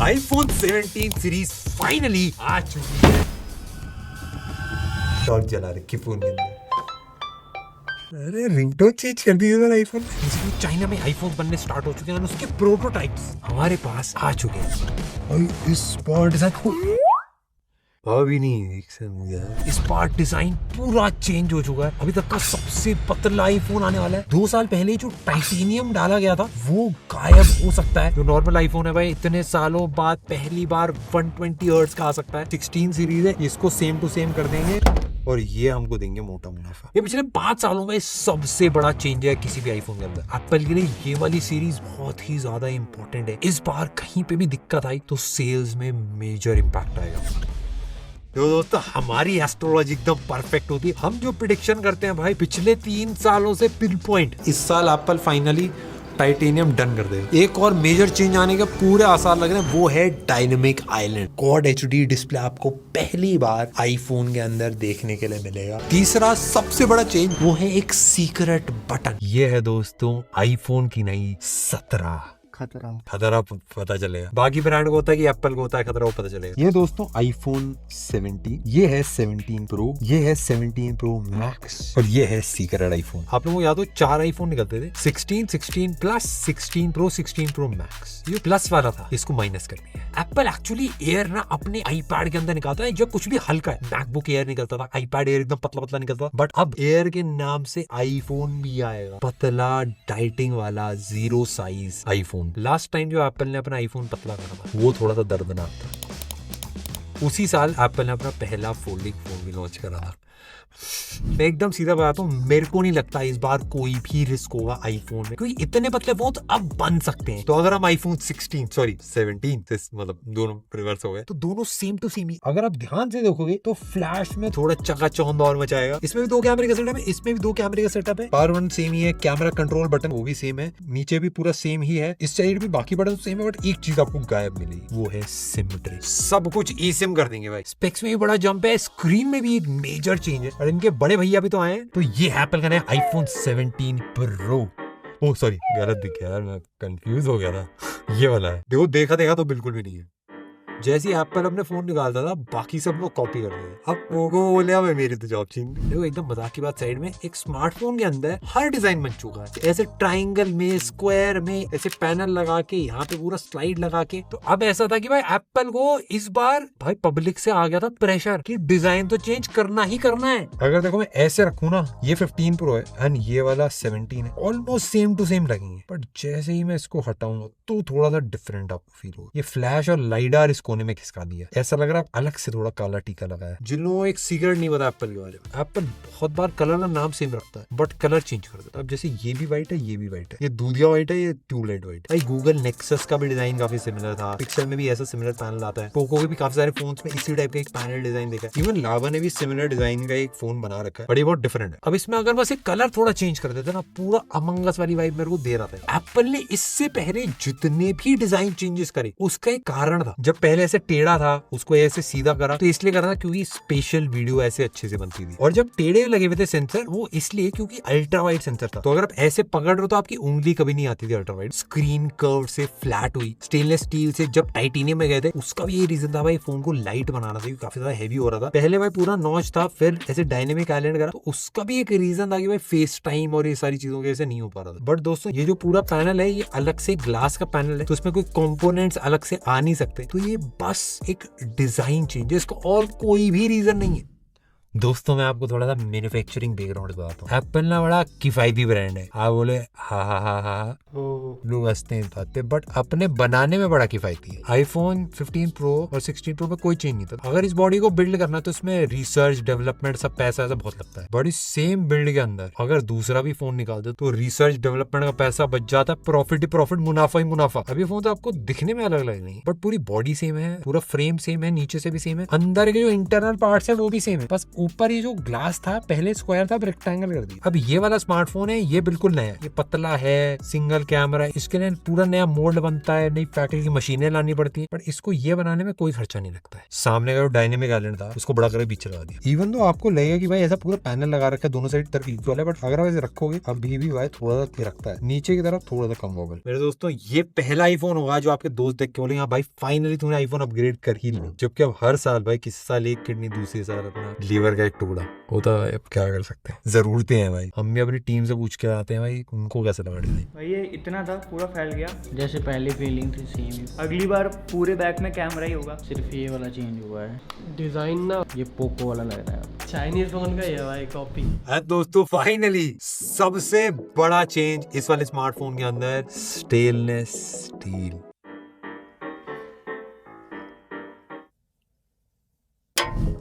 IPhone 17 series finally आ चुकी है। Torch जला रखी फोन के अंदर। अरे रिंगटोन चेंज कर दी इधर आईफोन। चाइना में आईफोन बनने स्टार्ट हो चुके हैं और उसके प्रोटोटाइप्स हमारे पास आ चुके हैं। और इस बार डिजाइन अभी नहीं इस बार डिजाइन पूरा चेंज हो चुका है। अभी तक का सबसे पतला आईफोन आने वाला है। 2 साल पहले जो टाइटेनियम डाला गया था वो गायब हो सकता है। जो नॉर्मल आईफोन है भाई इतने सालों बाद पहली बार 120 हर्ट्ज का आ सकता है। 16 सीरीज है, इसको सेम टू सेम कर देंगे और ये हमको देंगे मोटा मुनाफा। ये पिछले 5 सालों में सबसे बड़ा चेंज है किसी भी आईफोन के अंदर। एप्पल के लिए ये वाली सीरीज बहुत ही ज्यादा इंपॉर्टेंट है। इस बार कहीं पे भी दिक्कत आई तो सेल्स में मेजर इम्पैक्ट आएगा। तो दोस्तों हमारी एस्ट्रोलॉजी एकदम परफेक्ट होती है। हम जो प्रिडिक्शन करते हैं भाई पिछले 3 सालों से पिन पॉइंट, इस साल एप्पल फाइनली टाइटेनियम डन कर देगा। एक और मेजर चेंज आने के पूरे आसार लग रहे हैं, वो है dynamic island. Quad HD display आपको पहली बार आईफोन के अंदर देखने के लिए मिलेगा। तीसरा सबसे बड़ा चेंज वो है एक सीक्रेट बटन। ये है दोस्तों आईफोन की नई 17 खतरा पता चलेगा। बाकी ब्रांड को होता है कि एप्पल को होता है खतरा, वो पता चलेगा। ये दोस्तों आईफोन 17, ये है 17 प्रो, ये है 17 प्रो मैक्स और ये है सीक्रेट आईफोन। आप लोगों को याद हो 4 आईफोन निकलते थे, 16, 16 प्लस, 16 प्रो, 16 प्रो मैक्स। ये प्लस वाला था, इसको माइनस कर दिया। एप्पल एक्चुअली एयर ना अपने आईपैड के अंदर निकालता है जब कुछ भी हल्का है। मैकबुक एयर निकलता था, आईपैड एयर एकदम पतला पतला निकलता था, बट अब एयर के नाम से आईफोन भी आएगा। पतला डाइटिंग वाला 0 साइज आईफोन। लास्ट टाइम जो एप्पल ने अपना आईफोन पतला करा था वो थोड़ा सा दर्दनाक था। उसी साल एप्पल ने अपना पहला फोल्डिंग फोन भी लॉन्च करा था। मैं एकदम सीधा बताता हूँ, मेरे को नहीं लगता इस बार कोई भी रिस्क होगा आईफोन में, क्योंकि इतने पतले फोन अब बन सकते हैं। तो अगर हम आईफोन 17 मतलब दोनों रिवर्स हो गए तो दोनों सेम टू सेम ही। अगर आप ध्यान से देखोगे तो फ्लैश में थोड़ा चकाचौंध और मचाएगा। इसमें भी 2 कैमरे का सेटअप है, इसमें भी 2 कैमरे का सेटअप है। पावर बटन सेम ही है, कैमरा कंट्रोल बटन वो भी सेम है, नीचे भी पूरा सेम ही है, इस साइड भी बाकी बटन सेम है, बट एक चीज आपको गायब मिलेगी, वो है सिमेट्री। सब कुछ eSIM कर देंगे भाई। स्पेक्स में भी बड़ा जंप है, स्क्रीन में भी एक मेजर चेंज है और इनके बड़े भैया भी तो आए हैं। तो ये एप्पल का नया आईफोन 17 प्रो। ओह सॉरी गलत दिख गया यार, मैं कंफ्यूज हो गया था। ये वाला है, देखो देखा तो बिल्कुल भी नहीं है। जैसे ही एप्पल अपने फोन निकालता था बाकी सब लोग कॉपी कर रहे थे। अब पोको बोले मेरी तो जॉब छीन। देखो एकदम मजाक की बात साइड में, एक स्मार्टफोन के अंदर हर डिजाइन बन चुका है। ऐसे ट्राइंगल में, स्क्वायर में, ऐसे पैनल लगा के, यहाँ पे पूरा स्लाइड लगा के। तो अब ऐसा था कि भाई एप्पल को इस बार भाई पब्लिक से आ गया था प्रेशर कि डिजाइन तो चेंज करना ही करना है। अगर देखो मैं ऐसे रखूँ ना, ये 15 प्रो है एंड ये वाला 17 है, ऑलमोस्ट सेम टू सेम लगेंगे, बट जैसे ही मैं इसको हटाऊंगा तो थोड़ा सा डिफरेंट आपको फील होगा। ये फ्लैश और लाइडार कोने में खिसका दिया, ऐसा लग रहा है अलग से थोड़ा काला टीका लगाया। जिन लोगों को एक सीक्रेट नहीं पता एप्पल के बारे में, एप्पल बहुत बार कलर का नाम सेम रखता है बट कलर चेंज कर देता है। अब जैसे ये भी व्हाइट है, ये भी व्हाइट है, ये दूधिया व्हाइट है, ये ट्यूबलाइट व्हाइट है। गूगल नेक्सस का भी डिजाइन काफी सिमिलर था, पिक्सल में भी ऐसा सिमिलर पैनल आता है। पोको के भी काफी सारे फोन्स में इसी टाइप का एक पैनल डिजाइन देखा है। इवन लावा ने भी सिमिलर डिजाइन का एक फोन बना रखा है, बट ये बहुत डिफरेंट है। अब इसमें अगर बस एक कलर थोड़ा चेंज कर देते ना, पूरा अमंग अस वाली वाइब मेरे को दे रहा था। एप्पल ने इससे पहले जितने भी डिजाइन चेंजेस करे उसका एक कारण था। जब पहले ऐसे टेढ़ा था उसको ऐसे सीधा करा, तो इसलिए करा था क्योंकि स्पेशल वीडियो ऐसे अच्छे से बनती थी। और जब टेढ़े लगे हुए थे सेंसर, वो इसलिए क्योंकि अल्ट्रा वाइड सेंसर था। तो अगर आप ऐसे पकड़ रहे हो तो आपकी उंगली कभी नहीं आती थी अल्ट्रा वाइड। स्क्रीन कर्व से फ्लैट हुई। स्टेनलेस स्टील से जब टाइटेनियम में गए थे उसका भी ये रीजन था भाई, फोन को लाइट बनाना था क्योंकि काफी ज्यादा हैवी हो रहा था। पहले भाई पूरा नॉच था, फिर ऐसे डायनेमिक आइलैंड करा, तो उसका भी एक रीजन था कि भाई फेस टाइम और ये सारी चीजों के ऐसे नहीं हो पा रहा था। बट दोस्तों ये जो पूरा पैनल है ये अलग से ग्लास का पैनल है, तो इसमें कोई कंपोनेंट्स अलग से आ नहीं सकते। तो ये बस एक डिजाइन चेंज है, इसका और कोई भी रीजन नहीं है। दोस्तों मैं आपको थोड़ा सा मैन्युफैक्चरिंग बैकग्राउंड बताता हूँ। एप्पल ना बड़ा किफायती ब्रांड है। आप बोले हा लोग हंसते हैं बातें, बट अपने बनाने में बड़ा किफायती है। आईफोन 15 प्रो और 16 प्रो में कोई चेंज नहीं था। अगर इस बॉडी को बिल्ड करना तो इसमें रिसर्च डेवलपमेंट सब पैसा ऐसा बहुत लगता है, बट इस सेम बिल्ड के अंदर अगर दूसरा भी फोन निकाल दो तो रिसर्च डेवलपमेंट का पैसा बच जाता है, प्रॉफिट ही प्रॉफिट, मुनाफा ही मुनाफा। अभी फोन तो आपको दिखने में अलग लग नहीं, बट पूरी बॉडी सेम है, पूरा फ्रेम सेम है, नीचे से भी सेम है, अंदर के जो इंटरनल पार्ट्स है वो भी सेम है, बस ऊपर ये जो ग्लास था पहले स्क्वायर था, अब रेक्टेंगल कर दिया। अब ये वाला स्मार्टफोन है, ये बिल्कुल नया, ये पतला है, सिंगल कैमरा, इसके लिए पूरा नया मोल्ड बनता है, नई फैक्ट्री की मशीनें लानी पड़ती है, पर इसको ये बनाने में कोई खर्चा नहीं लगता है। सामने का जो डायनेमिक आइलैंड था उसको बड़ा करके पीछे लगा दिया। इवन तो आपको लगेगा कि भाई ऐसा पूरा पैनल लगा रखा है, दोनों साइड तरफ इक्वल है, बट अगर आप इसे रखोगे अभी भी भाई थोड़ा सा रखता है, नीचे की तरफ थोड़ा सा कम होगा। मेरे दोस्तों ये पहला आईफोन होगा जो आपके दोस्त देख के बोलेंगे हाँ भाई फाइनली तूने आईफोन अपग्रेड कर ही लिया। जबकि अब हर साल भाई किसी साल एक किडनी, दूसरे साल अपना लीवर का एक टुकड़ा होता है। अब क्या कर सकते हैं, जरूरतें हैं भाई। हम भी अपनी टीम से पूछ के आते हैं भाई उनको कैसे लगा भाई। ये इतना था, पूरा फैल गया जैसे पहली फीलिंग थी सेम। अगली बार पूरे बैग में कैमरा ही होगा, सिर्फ ये वाला चेंज हुआ है डिजाइन ना, ये पोको वाला लग रहा है। चाइनीज फोन का ये भाई कॉपी। दोस्तों फाइनली सबसे बड़ा चेंज इस वाले स्मार्टफोन के अंदर, स्टेनलेस स्टील।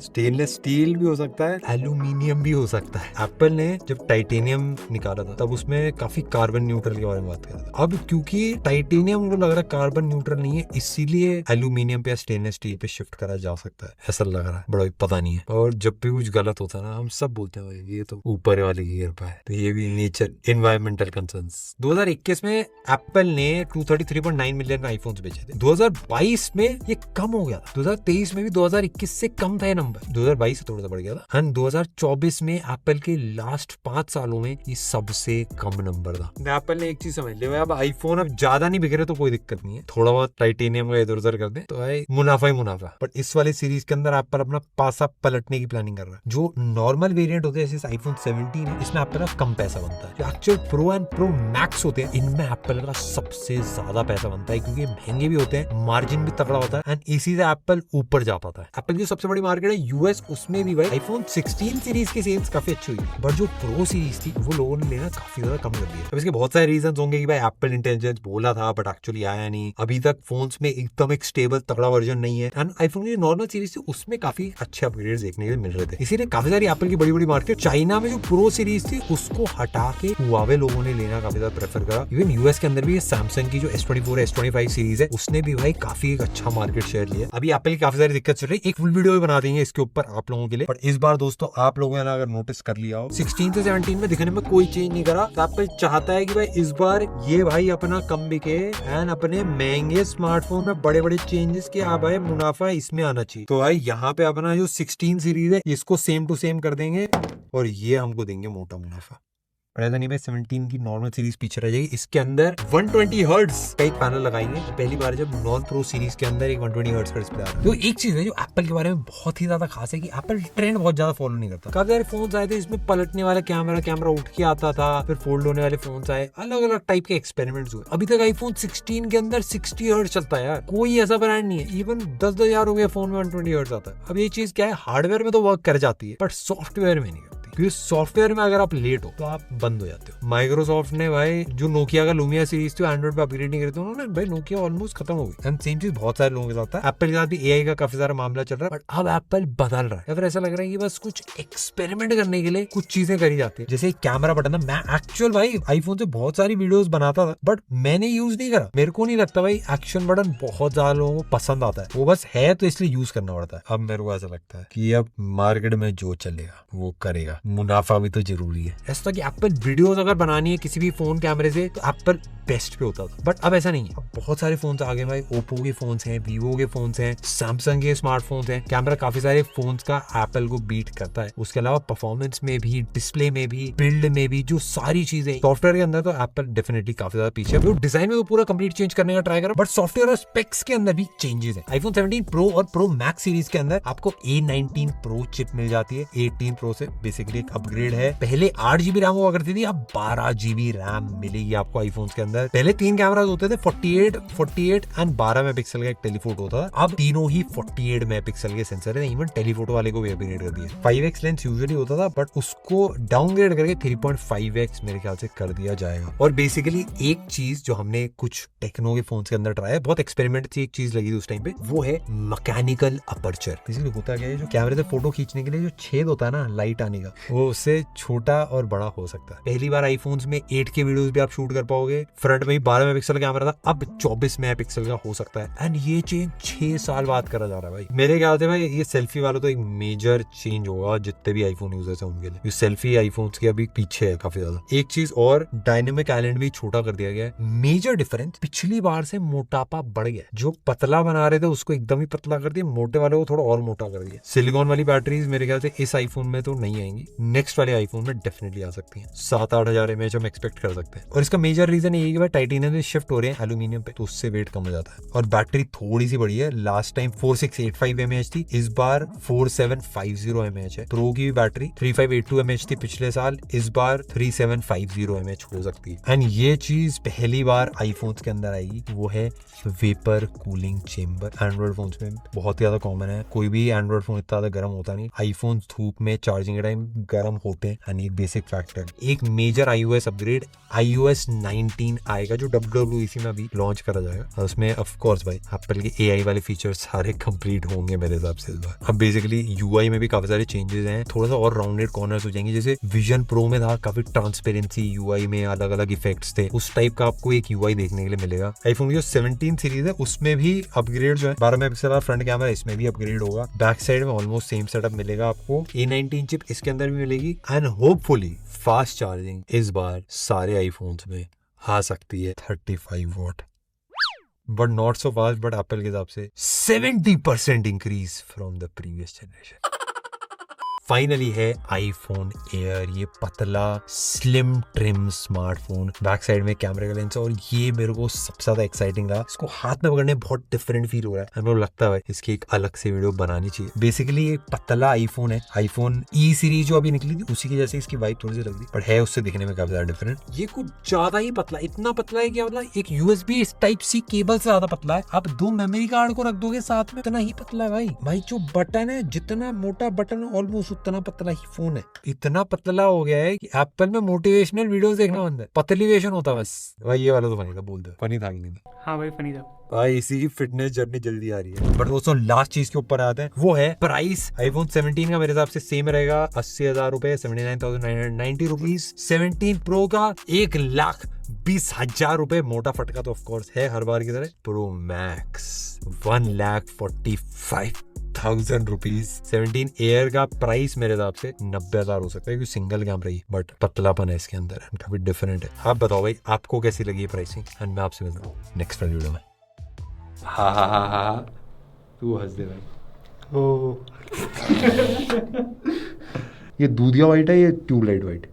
स्टेनलेस स्टील भी हो सकता है, एल्यूमिनियम भी हो सकता है। एप्पल ने जब टाइटेनियम निकाला था तब उसमें काफी कार्बन न्यूट्रल के बारे में बात कर रहा था। अब क्योंकि टाइटेनियम उनको लग रहा है कार्बन न्यूट्रल नहीं है, इसीलिए एल्यूमिनियम पे या स्टेनलेस स्टील पे शिफ्ट करा जा सकता है, ऐसा लग रहा है। बड़ा पता नहीं है। और जब भी कुछ गलत होता है ना, हम सब बोलते हैं भाई ये तो ऊपर वाले की कृपा है, तो ये भी नेचर एनवायरमेंटल कंसर्न्स। 2021 में एप्पल ने 233.9 मिलियन आईफोन्स बेचे थे। 2022 में ये कम हो गया था, 2023 में भी 2021 से कम था ये नंबर, 2022 से थोड़ा सा बढ़ गया था। एंड 2024 में एप्पल के लास्ट 5 सालों में ये सबसे कम नंबर था। एप्पल ने एक चीज समझ लिया, अब आईफोन अब ज्यादा नहीं बिक रहे तो कोई दिक्कत नहीं है, थोड़ा बहुत टाइटेनियम का इधर उधर कर दे तो भाई मुनाफा ही मुनाफा। बट इस वाले सीरीज के अंदर एप्पल अपना पासा पलटने की प्लानिंग कर रहा है। जो नॉर्मल वेरिएंट होते हैं जैसे आईफोन 17 है, इसमें एप्पल का कम पैसा बनता है। जो actual pro and pro max होते हैं इनमें एप्पल का सबसे ज्यादा पैसा बनता है, क्योंकि महंगे भी होते हैं, मार्जिन भी तगड़ा होता है, एंड इसी से एप्पल ऊपर जा पाता है। एप्पल की सबसे बड़ी मार्केट है यूएस, उसमें भी भाई आईफोन 16 सीरीज की सेल्स काफी अच्छी हुई, बट जो प्रो सीरीज थी वो लोगों ने लेना काफी ज्यादा कम कर दिया। अब इसके बहुत सारे रीजंस होंगे कि भाई एप्पल इंटेलिजेंस बोला था बट एक्चुअली आया नहीं, अभी तक फोन्स में एकदम एक स्टेबल तगड़ा वर्जन नहीं है, एंड आईफोन की नॉर्मल सीरीज थी उसमें काफी अच्छे अपग्रेड्स देखने के लिए मिल रहे थे। इसीलिए काफी सारी एप्पल की बड़ी बड़ी मार्केट, चाइना में जो प्रो सीरीज थी उसको हटा के हुआवे लोगों ने लेना काफी ज्यादा प्रेफर करा। इवन यूएस के अंदर भी सैमसंग की जो S24 S25 सीरीज है उसने भी भाई काफी एक अच्छा मार्केट शेयर लिया। अभी एप्पल की काफी सारी दिक्कत चल रही है, एक फुल वीडियो भी बना देंगे इसके ऊपर आप लोगों के लिए। पर इस बार दोस्तों आप लोगों ने अगर नोटिस कर लिया हो 16 से 17 में दिखने में कोई चेंज नहीं करा, तो एप्पल चाहता है कि भाई इस बार ये भाई अपना कम बिके एंड अपने महंगे स्मार्टफोन में बड़े बड़े चेंजेस के आ भाई मुनाफा इसमें आना चाहिए। तो भाई यहाँ पे अपना जो 16 सीरीज है इसको सेम टू सेम कर देंगे और ये हमको देंगे मोटा मुनाफा। ऐसा नहीं भाई 17 की नॉर्मल सीरीज पीछे रह जाएगी, इसके अंदर 120 हर्ट्ज का एक पैनल लगाएंगे। पहली बार जब नॉन प्रो सीरीज के अंदर एक 120 हर्ट्ज का डिस्प्ले आ रहा है। तो एक चीज है जो एप्पल के बारे में बहुत ही ज्यादा खास है कि एप्पल ट्रेंड बहुत ज्यादा फॉलो नहीं करता। काफी सारे फोन्स आए थे इसमें पलटने वाला कैमरा उठ के आता था, फिर फोल्ड होने वाले फोन्स आए, अलग अलग टाइप के एक्सपेरिमेंट्स हुए। अभी तक आईफोन 16 के अंदर 60 हर्ट्ज चलता है यार, कोई ऐसा ब्रांड नहीं है। इवन 10,000 हो गया फोन में 120 हर्ट्ज आता है। अब ये चीज क्या है, हार्डवेयर में तो वर्क कर जाती है बट सॉफ्टवेयर में नहीं करती, क्योंकि सॉफ्टवेयर में अगर आप लेट हो तो आप बंद हो जाते हो। माइक्रोसॉफ्ट ने भाई जो नोकिया का लूमिया सीरीज थी एंड्रॉइड पे अपग्रेड नहीं करे थे उन्होंने, भाई नोकिया ऑलमोस्ट खत्म हो गई। एंड सेम चीज बहुत सारे लोगों के साथ था। एप्पल के साथ भी एआई का काफी सारा मामला चल रहा है, बट अब एप्पल बदल रहा है। या फिर ऐसा लग रहा है कि बस कुछ एक्सपेरिमेंट करने के लिए कुछ चीजें करी जाती है। जैसे कैमरा बटन था, मैं एक्चुअल भाई आईफोन से बहुत सारी वीडियोस बनाता था बट मैंने यूज नहीं करा। मेरे को नहीं लगता भाई एक्शन बटन बहुत ज्यादा लोगों को पसंद आता है, वो बस है तो इसलिए यूज करना पड़ता है। अब मेरे को ऐसा लगता है कि अब मार्केट में जो चलेगा वो करेगा, मुनाफा भी तो जरूरी है। ऐसा कि एप्पल वीडियोस अगर बनानी है किसी भी फोन कैमरे से तो एप्पल बेस्ट पे होता था, बट अब ऐसा नहीं है। अब बहुत सारे फोन्स आ गए भाई, ओप्पो के फोन्स हैं, वीवो के फोन्स हैं, सैमसंग के स्मार्टफोन्स हैं। कैमरा काफी सारे फोन्स का एप्पल को बीट करता है। उसके अलावा परफॉर्मेंस में भी, डिस्प्ले में भी, बिल्ड में भी, जो सारी चीजें सॉफ्टवेयर के अंदर तो एप्पल डेफिनेटली काफी ज्यादा पीछे है। डिजाइन में तो पूरा कंप्लीट चेंज करने का ट्राई करा, बट सॉफ्टवेयर और स्पेक्स के अंदर भी चेंजेस है। आईफोन 17 प्रो और प्रो मैक्स सीरीज के अंदर आपको A19 प्रो चिप मिल जाती है। 18 प्रो से बेसिकली एक अपग्रेड है। पहले 8 GB रैम हुआ करती थी, अब 12 GB रैम मिलेगी आपको आईफोन के अंदर। पहले 3 कैमरास होते थे, 48 एंड 12 मेगापिक्सल का एक टेलीफोटो था। अब तीनों ही 48 मेगापिक्सल के सेंसर है। इवन टेलीफोटो वाले को भी अपग्रेड कर दिया। 5x लेंस यूजुअली होता था बट उसको डाउनग्रेड करके 3.5x मेरे ख्याल से कर दिया जाएगा। और बेसिकली एक चीज जो हमने कुछ टेक्नो के फोन के अंदर ट्राई है, बहुत एक्सपेरिमेंट थी, एक चीज लगी थी उस टाइम पे, वो है मैकेनिकल अपर्चर। बेसिकली होता क्या है, जो कैमरे से फोटो खींचने के लिए जो छेद होता है ना लाइट आने का, वो उससे छोटा और बड़ा हो सकता है। पहली बार आईफोन्स में 8K वीडियोस भी आप शूट कर पाओगे। फ्रंट में ही 12 मेगापिक्सल कैमरा था, अब 24 मेगापिक्सल का हो सकता है। एंड ये चेंज 6 साल बाद करा जा रहा है भाई। मेरे ख्याल से भाई ये सेल्फी वाला तो एक मेजर चेंज होगा जितने भी आईफोन यूजर्स हैं उनके लिए। सेल्फी आईफोन्स के अभी पीछे है काफी ज्यादा। एक चीज और, डायनेमिक आइलैंड भी छोटा कर दिया गया है। मेजर डिफरेंस, पिछली बार से मोटापा बढ़ गया। जो पतला बना रहे थे उसको एकदम ही पतला कर दिया, मोटे वाले को थोड़ा और मोटा कर दिया। सिलिकॉन वाली बैटरीज मेरे ख्याल से इस आईफोन में तो नहीं आएंगी, नेक्स्ट वाले आईफोन में डेफिनेटली आ सकती हैं। 7-8 हजार एमएच हम एक्सपेक्ट कर सकते हैं। और इसका मेजर रीजन यही है कि टाइटेनियम में शिफ्ट हो रहे हैं एल्यूमिनियम पे, तो उससे वेट कम हो जाता है। और बैटरी थोड़ी सी बड़ी है, लास्ट टाइम 4685 एमएच थी, इस बार 4750 एमएच है। प्रो की भी बैटरी 3582 एमएच थी पिछले साल, इस बार 3750 एमएच हो सकती है। एंड ये चीज पहली बार आईफोन्स के अंदर आएगी, वो है vapour cooling chamber. Android phones में बहुत ही ज्यादा कॉमन है, कोई भी एंड्रॉइड फोन इतना ज्यादा गर्म होता नहीं। आईफोन धूप में चार्जिंग के टाइम गर्म होते हैं, एंड ये बेसिक फैक्ट है। एक मेजर iOS अपग्रेड iOS 19 आएगा जो WWDC में अभी लॉन्च करा जाएगा। उसमें ऑफ कोर्स भाई एप्पल के AI वाले फीचर्स सारे कंप्लीट होंगे मेरे हिसाब से इस बार। अब बेसिकली UI में भी काफी सारे चेंजेस हैं, थोड़ा सा और राउंडेड कॉर्नर्स हो जाएंगे। जैसे विजन प्रो में था काफी ट्रांसपेरेंसी, UI में अलग अलग इफेक्ट्स थे, उस टाइप का आपको एक UI देखने के लिए मिलेगा। आईफोन की जो 17 सीरीज है उसमें भी अपग्रेड जो है 12 मेगापिक्सल फ्रंट कैमरा, इसमें भी अपग्रेड होगा। बैक साइड में ऑलमोस्ट सेम सेटअप मिलेगा आपको। A19 चिप इसके अंदर भी मिलेगी, एंड होपफुली फास्ट चार्जिंग इस बार सारे आईफोन्स में आ सकती है 35 what, but not so fast. But Apple के हिसाब से 70% increase from the previous generation. Finally है आईफोन एयर, ये पतला slim trim smartphone, back side में कैमरे का लेंस। और ये मेरे को सबसे ज्यादा एक्साइटिंग रहा, इसको हाथ में पकड़ने बहुत डिफरेंट फील हो रहा है। मेरे को लगता है इसकी एक अलग से वीडियो बनानी चाहिए। बेसिकली ये पतला आईफोन है, आईफोन ई सीरीज जो अभी निकली थी उसी की जैसे इसकी वाइब थोड़ी सी लग रही, बट है उससे दिखने में काफी ज्यादा डिफरेंट। ये कुछ ज्यादा ही पतला, इतना पतला है क्या मतलब एक USB टाइप सी केबल से ज्यादा पतला है। आप 2 मेमोरी कार्ड को रख दोगे साथ में, इतना ही पतला है भाई। जो बटन है, जितना मोटा बटन ऑलमोस्ट उतना पतला ही फोन है। इतना पतला हो गया है कि एप्पल में मोटिवेशनल वीडियोस देखना बंद है, पतलीवेशन होता बस। भाई ये वाला तो फनी था, बोल दो फनी था कि नहीं था? हाँ भाई फनी था भाई। इसी की फिटनेस जर्नी जल्दी आ रही है। बट दोस्तों लास्ट चीज के ऊपर आते हैं, वो है प्राइस। आईफोन 17 का मेरे हिसाब से सेम रहेगा, 80,000 रुपए, 79,990 रुपीज। 17 प्रो का 1,20,000 रुपए मोटा फटका तो ऑफकोर्स है हर बार की तरह। Pro max 1,45,000 rupees. 17 एयर का प्राइस मेरे हिसाब से 90,000 हो सकता है, क्योंकि सिंगल कैमरा ही, बट पतलापन है इसके अंदर, काफी डिफरेंट है। आप बताओ भाई आपको कैसी लगी प्राइसिंग, एंड मैं आपसे मिलता हूँ नेक्स्ट वीडियो में। हा तू हंस दे भाई। ओ ये दूधिया व्हाइट है, ये ट्यूबलाइट व्हाइट।